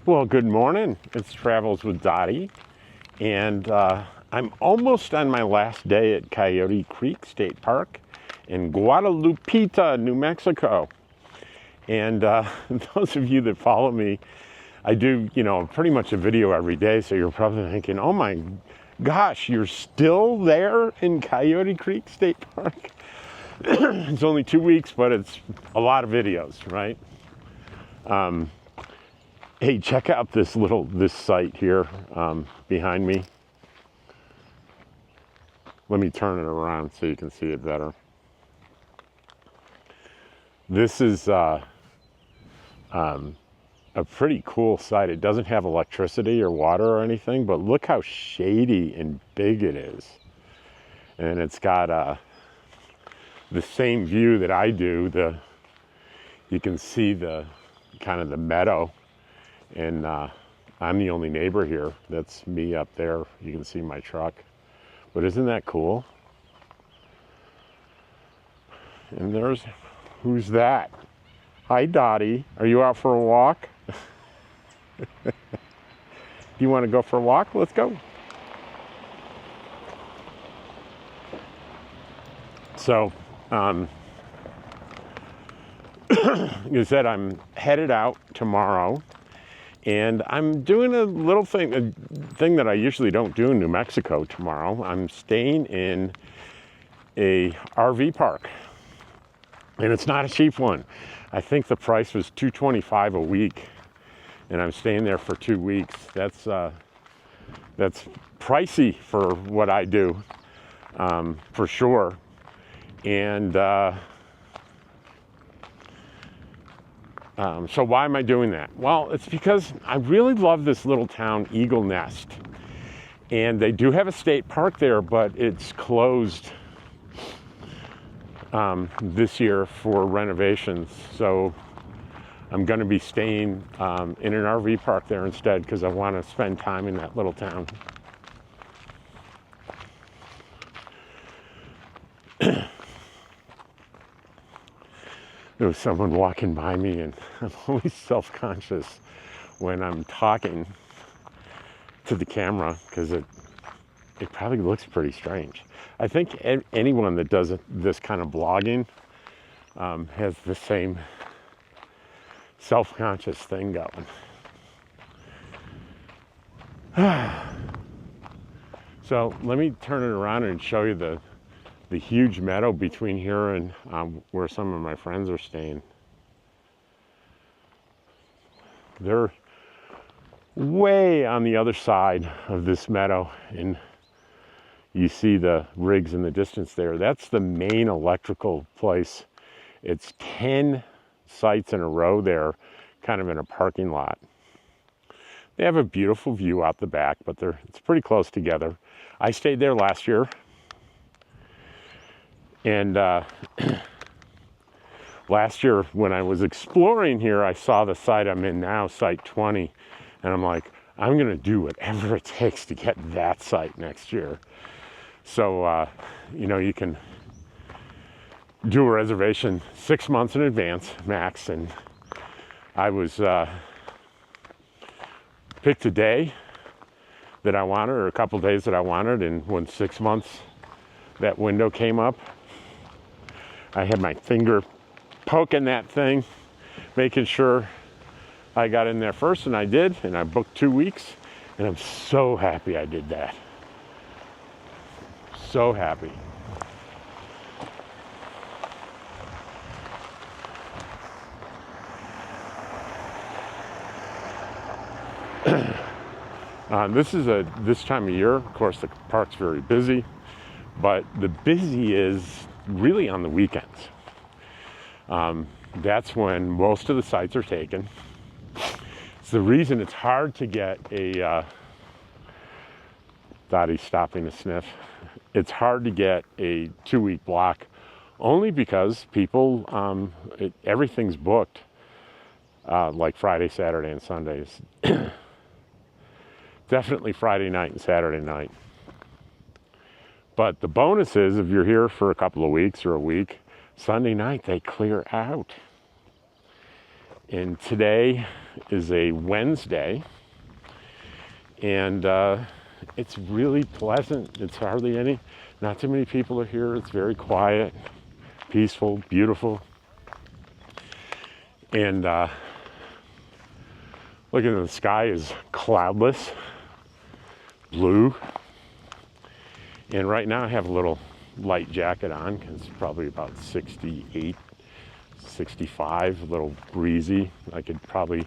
Well, good morning. It's Travels with Dottie, and I'm almost on my last day at Coyote Creek State Park in Guadalupita, New Mexico. And those of you that follow me, I do, pretty much a video every day, so you're probably thinking, oh my gosh, you're still there in Coyote Creek State Park? It's only 2 weeks, but it's a lot of videos, right? Hey, check out this site here behind me. Let me turn it around so you can see it better. This is a pretty cool site. It doesn't have electricity or water or anything, but look how shady and big it is. And it's got the same view that I do. You can see the kind of the meadow. And I'm the only neighbor here. That's me up there. You can see my truck. But isn't that cool? And who's that? Hi, Dottie. Are you out for a walk? Do you want to go for a walk? Let's go. So, like I said, I'm headed out tomorrow. And I'm doing a thing that I usually don't do in New Mexico tomorrow. I'm staying in a RV park. And it's not a cheap one. I think the price was $225 a week. And I'm staying there for 2 weeks. That's pricey for what I do, for sure. And so why am I doing that? Well, it's because I really love this little town, Eagle Nest. And they do have a state park there, but it's closed this year for renovations. So I'm going to be staying in an RV park there instead because I want to spend time in that little town. There was someone walking by me, and I'm always self-conscious when I'm talking to the camera because it probably looks pretty strange. I think anyone that does this kind of blogging has the same self-conscious thing going. So let me turn it around and show you the huge meadow between here and where some of my friends are staying. They're way on the other side of this meadow, and you see the rigs in the distance there. That's the main electrical place. It's 10 sites in a row there, kind of in a parking lot. They have a beautiful view out the back, but it's pretty close together. I stayed there last year. And last year when I was exploring here, I saw the site I'm in now, site 20. And I'm like, I'm going to do whatever it takes to get that site next year. So, you can do a reservation 6 months in advance, max. And I was picked a day that I wanted, or a couple days that I wanted. And when 6 months, that window came up, I had my finger poking that thing, making sure I got in there first, and I did, and I booked 2 weeks, and I'm so happy I did that. So happy. This time of year, of course, the park's very busy, but the busy is really on the weekends. That's when most of the sites are taken. It's the reason it's hard to get Dottie's stopping to sniff. It's hard to get a 2-week block only because people, everything's booked, like Friday, Saturday, and Sundays. Definitely Friday night and Saturday night. But the bonus is if you're here for a couple of weeks or a week, Sunday night they clear out. And today is a Wednesday, and it's really pleasant. It's hardly not too many people are here. It's very quiet, peaceful, beautiful. And looking at the sky is cloudless, blue. And right now I have a little light jacket on because it's probably about 68, 65, a little breezy. I probably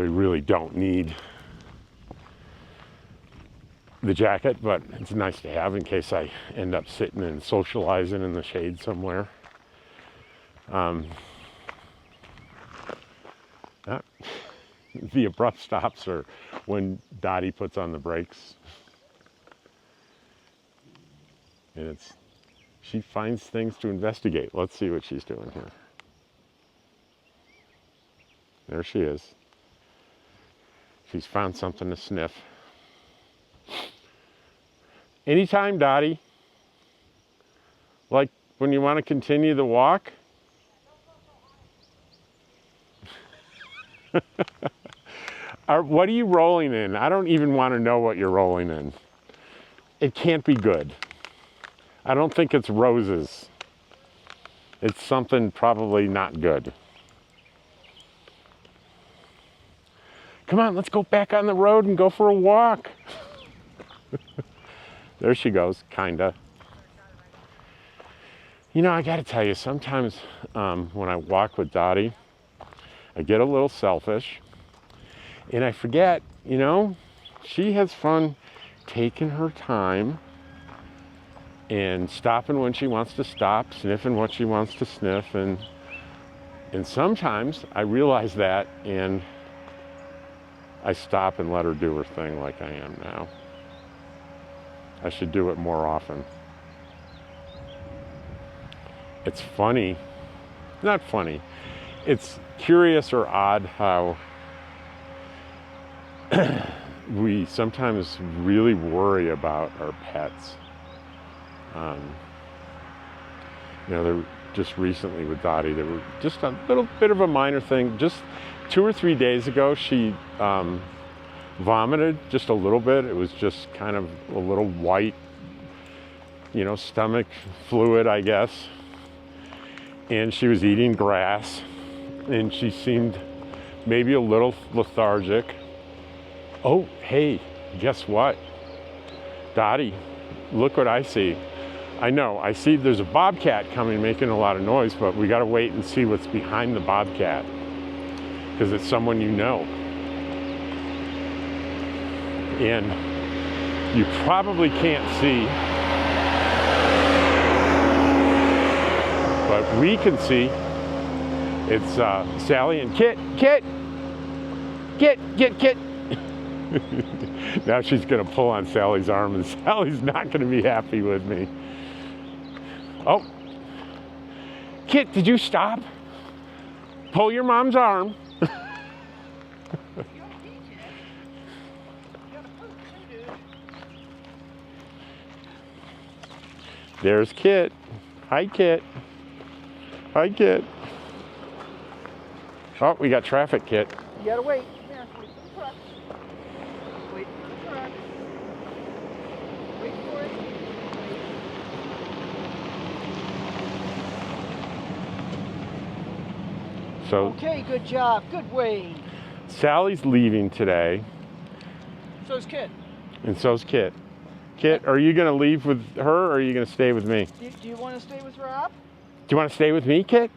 really don't need the jacket, but it's nice to have in case I end up sitting and socializing in the shade somewhere. The abrupt stops are when Dottie puts on the brakes. And she finds things to investigate. Let's see what she's doing here. There she is. She's found something to sniff. Anytime, Dottie. Like when you want to continue the walk. What are you rolling in? I don't even want to know what you're rolling in. It can't be good. I don't think it's roses. It's something probably not good. Come on, let's go back on the road and go for a walk. There she goes, kinda. You know, I gotta tell you, sometimes when I walk with Dottie, I get a little selfish and I forget, you know, she has fun taking her time and stopping when she wants to stop, sniffing what she wants to sniff, and sometimes I realize that and I stop and let her do her thing like I am now. I should do it more often. It's funny, not funny, it's curious or odd how we sometimes really worry about our pets. You know, they're just recently with Dottie, there were just a little bit of a minor thing. Just 2 or 3 days ago, she vomited just a little bit. It was just kind of a little white, you know, stomach fluid, I guess. And she was eating grass, and she seemed maybe a little lethargic. Oh, hey, guess what? Dottie, look what I see. I know, I see there's a bobcat coming making a lot of noise, but we gotta wait and see what's behind the bobcat, because it's someone you know. And you probably can't see, but we can see. It's Sally and Kit. Now she's gonna pull on Sally's arm, and Sally's not gonna be happy with me. Oh, Kit, did you stop? Pull your mom's arm. There's Kit. Hi, Kit. Hi, Kit. Oh, we got traffic, Kit. You gotta wait. Here, wait for the truck. Wait for the truck. Wait for it. So, okay, good job. Good way. Sally's leaving today. So's Kit. And so's Kit. Kit, are you going to leave with her, or are you going to stay with me? Do you want to stay with Rob? Do you want to stay with me, Kit?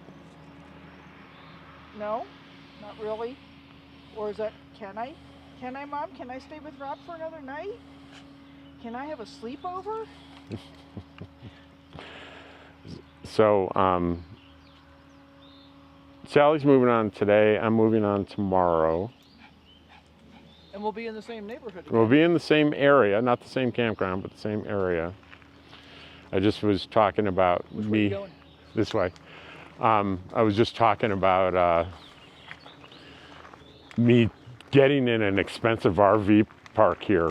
No, not really. Or is that, can I? Can I, Mom? Can I stay with Rob for another night? Can I have a sleepover? So, Sally's moving on today. I'm moving on tomorrow. And we'll be in the same neighborhood again. We'll be in the same area, not the same campground, but the same area. I just was talking about Which way are you going? This way. I was just talking about me getting in an expensive RV park here,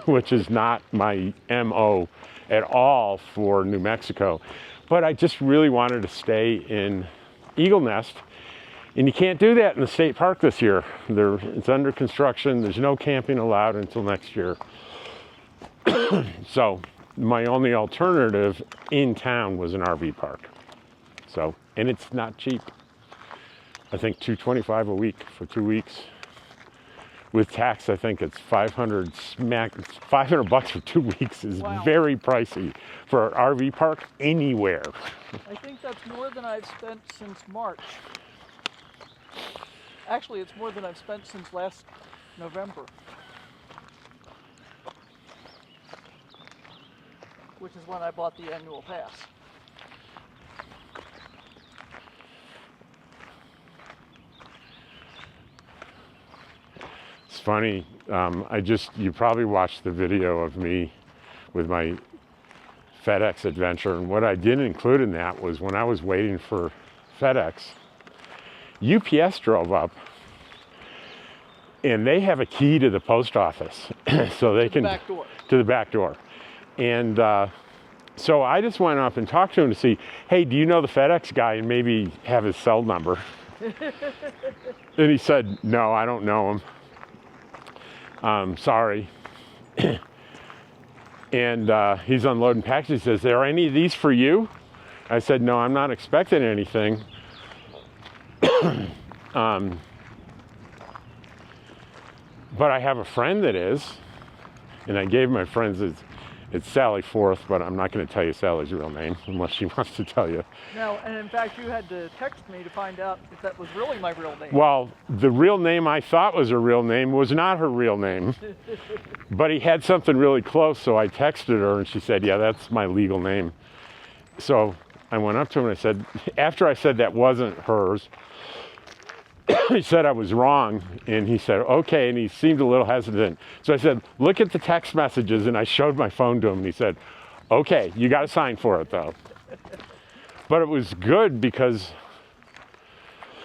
which is not my MO at all for New Mexico. But I just really wanted to stay in Eagle Nest, And you can't do that in the state park this year. It's under construction. There's no camping allowed until next year. So my only alternative in town was an RV park. So, and it's not cheap. I think $225 a week for 2 weeks. With tax, I think it's $500 for 2 weeks is Wow. very pricey for an RV park anywhere. I think that's more than I've spent since March. Actually, it's more than I've spent since last November. Which is when I bought the annual pass. It's funny, you probably watched the video of me with my FedEx adventure, and what I didn't include in that was when I was waiting for FedEx, UPS drove up, and they have a key to the post office, so they can Back door. to the back door. And so I just went up and talked to him to see, hey, do you know the FedEx guy, and maybe have his cell number? And he said, no, I don't know him. Sorry. And he's unloading packages. He says, are any of these for you? I said, no, I'm not expecting anything. But I have a friend that is. And I gave my friends, it's Sally Forth, but I'm not going to tell you Sally's real name unless she wants to tell you. No, and in fact, you had to text me to find out if that was really my real name. Well, the real name I thought was her real name was not her real name. But he had something really close, so I texted her, and she said, yeah, that's my legal name. So I went up to him and I said, after I said that wasn't hers, he said I was wrong, and he said, okay, and he seemed a little hesitant. So I said, look at the text messages, and I showed my phone to him, and he said, okay, you got to sign for it, though. But it was good because...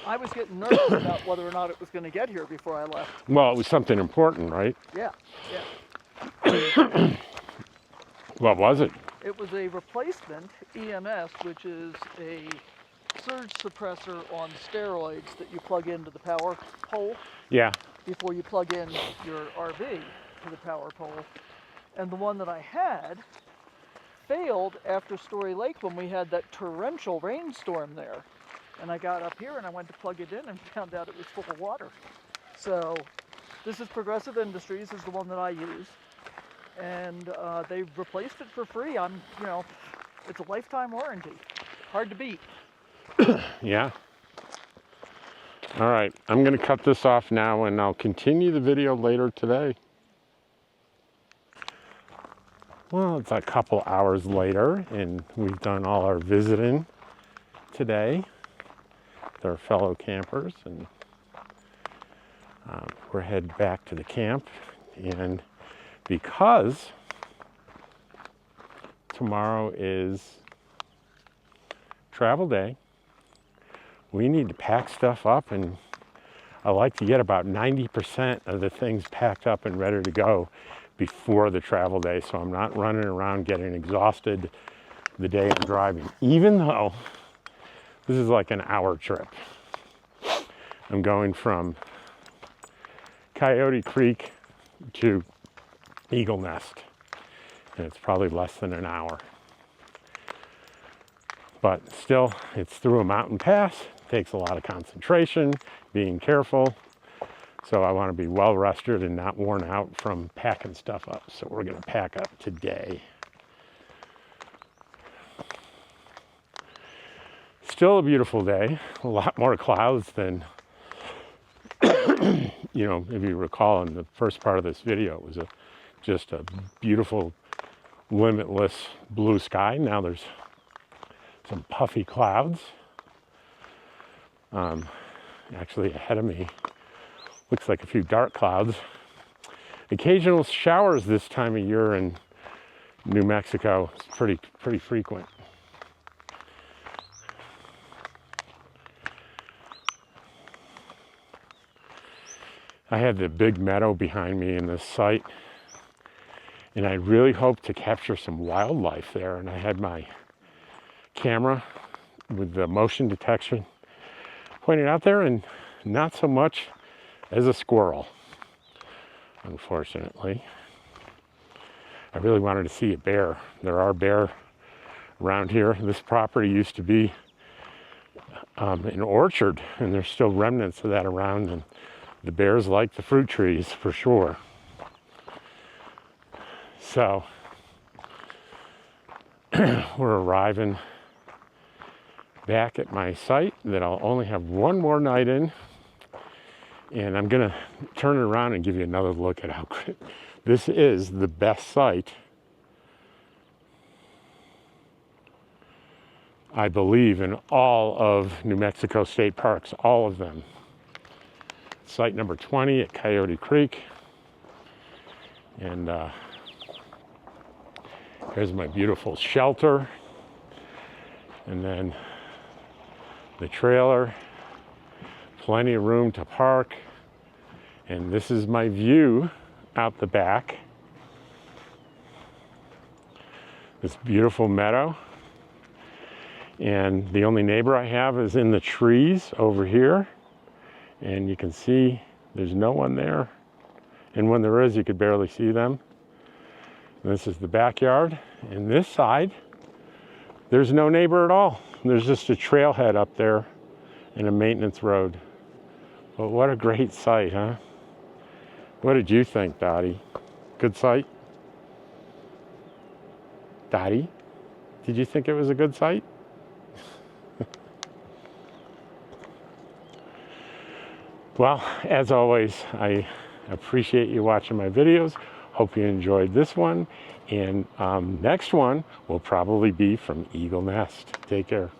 I was getting nervous about whether or not it was going to get here before I left. Well, it was something important, right? Yeah. What was it? It was a replacement EMS, which is a surge suppressor on steroids that you plug into the power pole. Yeah. Before you plug in your RV to the power pole. And the one that I had failed after Story Lake when we had that torrential rainstorm there. And I got up here and I went to plug it in and found out it was full of water. So this is Progressive Industries, is the one that I use. And they replaced it for free. It's a lifetime warranty. Hard to beat. Yeah. All right, I'm going to cut this off now, and I'll continue the video later today. Well, it's a couple hours later, and we've done all our visiting today with our fellow campers, and we're headed back to the camp. And because tomorrow is travel day, we need to pack stuff up, and I like to get about 90% of the things packed up and ready to go before the travel day, so I'm not running around getting exhausted the day I'm driving, even though this is like an hour trip. I'm going from Coyote Creek to Eagle Nest, and it's probably less than an hour. But still, it's through a mountain pass. Takes a lot of concentration, being careful. So I want to be well rested and not worn out from packing stuff up. So we're going to pack up today. Still a beautiful day. A lot more clouds than, if you recall in the first part of this video, it was just a beautiful, limitless blue sky. Now there's some puffy clouds. Actually ahead of me looks like a few dark clouds. Occasional showers this time of year in New Mexico. It's pretty frequent. I have the big meadow behind me in this site, and I really hope to capture some wildlife there. And I had my camera with the motion detection pointed out there, and not so much as a squirrel, unfortunately. I really wanted to see a bear. There are bear around here. This property used to be an orchard, and there's still remnants of that around, and the bears like the fruit trees for sure. So we're arriving back at my site that I'll only have one more night in, and I'm gonna turn it around and give you another look at how this is the best site, I believe, in all of New Mexico state parks, all of them. Site number 20 at Coyote Creek. And here's my beautiful shelter. And then the trailer, plenty of room to park. And this is my view out the back. This beautiful meadow. And the only neighbor I have is in the trees over here. And you can see there's no one there. And when there is, you could barely see them. And this is the backyard. And this side, there's no neighbor at all. There's just a trailhead up there and a maintenance road. But what a great site, huh? What did you think, Dottie? Good site? Dottie, did you think it was a good site? Well, as always, I appreciate you watching my videos. Hope you enjoyed this one. And next one will probably be from Eagle Nest. Take care.